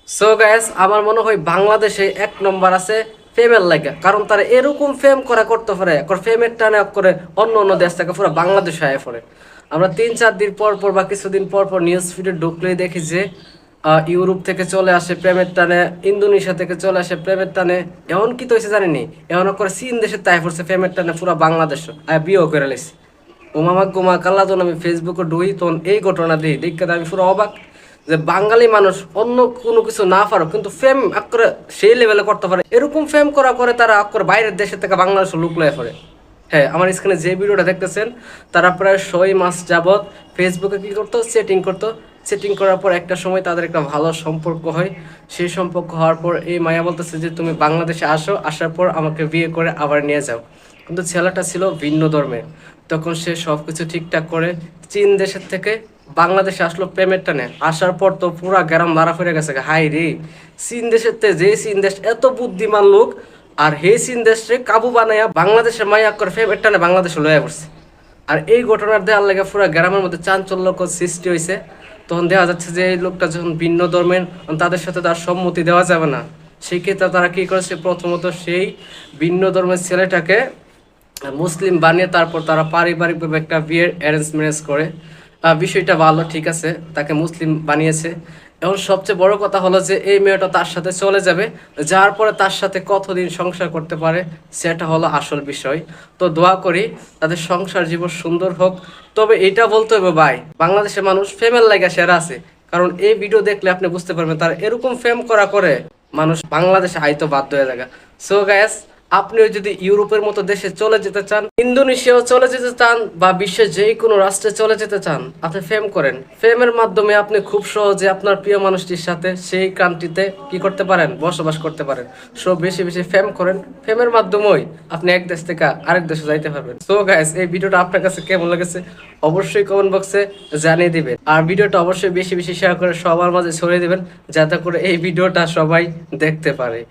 So guys, আমার মনে হয় বাংলাদেশে এক নম্বর আছে ফেমের লাগে, কারণ তারা এরকম ফেম করা করতে পারে, ফেমের টানে করে অন্য অন্য দেশ থেকে পুরো বাংলাদেশে আয় পড়ে। আমরা 3-4 দিন পর পর বা কিছুদিন পর পর নিউজ ফিডে ঢুকলেই দেখি যে ইউরোপ থেকে চলে আসে প্রেমের টানে, ইন্দোনেশিয়া থেকে চলে আসে প্রেমের টানে। এমন কি তো হয়েছে জানিনি, এমন করে চীন দেশে তাই পড়ছে প্রেমের টানে পুরো বাংলাদেশ বিয়েও করে লেছি। ও মামা গোমা কাল্লা যখন আমি ফেসবুকে ঢুই তখন এই ঘটনা দিই দেখতে আমি পুরো অবাক যে বাঙালি মানুষ অন্য কোনো কিছু না পারো কিন্তু ফেম করে সেই লেভেলে করতে পারে। এরকম ফেম করা করে তারা করে বাইরের দেশের থেকে বাংলাদেশে লুক লয়ে পড়ে। হ্যাঁ, আমার স্ক্রিনে যে ভিডিওটা দেখতেছেন তারা প্রায় 6 মাস যাবৎ ফেসবুকে কি করতো, সেটিং করতো। সেটিং করার পর একটা সময় তাদের একটা ভালো সম্পর্ক হয়। সেই সম্পর্ক হওয়ার পর এই মায়া বলতেছে যে তুমি বাংলাদেশে আসো, আসার পর আমাকে বিয়ে করে আবার নিয়ে যাও। কিন্তু ছেলেটা ছিল ভিন্ন ধর্মের। তখন সে সব কিছু ঠিকঠাক করে চীন দেশের থেকে বাংলাদেশে আসলো প্রেমের টানে। আসার পর তো পুরা গ্রাম মারা ফিরে গেছে, হাই রে চীন দেশের যে চীন দেশ এত বুদ্ধিমান লোক, আর হে চীন দেশে কাবু বানাইয়া বাংলাদেশের মাইয়া করে প্রেমের টানে বাংলাদেশে লইয়া পড়ছে। আর এই ঘটনার দেওয়ার লেগে পুরো গ্রামের মধ্যে চাঞ্চল্যকর সৃষ্টি হয়েছে। তখন দেখা যাচ্ছে যে এই লোকটা যখন ভিন্ন ধর্মের, তাদের সাথে তার সম্মতি দেওয়া যাবে না। সেই ক্ষেত্রে তারা কি করেছে, প্রথমত সেই ভিন্ন ধর্মের ছেলেটাকে মুসলিম বানিয়ে তারপর তারা পারিবারিকভাবে একটা বিয়ের অ্যারেঞ্জ ম্যারেজ করে। বিষয়টা ভালো, ঠিক আছে, তাকে মুসলিম বানিয়েছে। এখন সবচেয়ে বড় কথা হলো যে এই মেয়েটা তার সাথে চলে যাবে, যার পরে তার সাথে কতদিন সংসার করতে পারে সেটা হলো আসল বিষয়। তো দোয়া করি তাদের সংসার জীবন সুন্দর হোক। তবে এটা বলতে হবে ভাই, বাংলাদেশের মানুষ ফেমের লাগা সেরা আছে। কারণ এই ভিডিও দেখলে আপনি বুঝতে পারবেন তার এরকম ফেম করা করে মানুষ বাংলাদেশে আইতো বাধ্য হয়ে যায়। সো গাইস, আপনিও যদি ইউরোপের মতো দেশে চলে যেতে চান, ইন্দোনেশিয়াও চলে যেতে চান, বা বিশ্বের যে কোনো রাষ্ট্রে চলে যেতে চান, আপনি ফেম করেন। ফেমের মাধ্যমে আপনি খুব সহজে আপনার প্রিয় মানুষটির সাথে সেই কান্ট্রিতে কি করতে পারেন, বসবাস করতে পারেন। সো বেশি বেশি ফেম করেন, ফেমের মাধ্যমেই আপনি এক দেশ থেকে আরেক দেশে যাইতে পারবেন। সো গাইস, এই ভিডিওটা আপনার কাছে কেমন লেগেছে অবশ্যই কমেন্ট বক্সে জানিয়ে দিবেন। আর ভিডিওটা অবশ্যই বেশি বেশি শেয়ার করে সবার মাঝে ছড়িয়ে দিবেন, যাতে করে এই ভিডিওটা সবাই দেখতে পারে।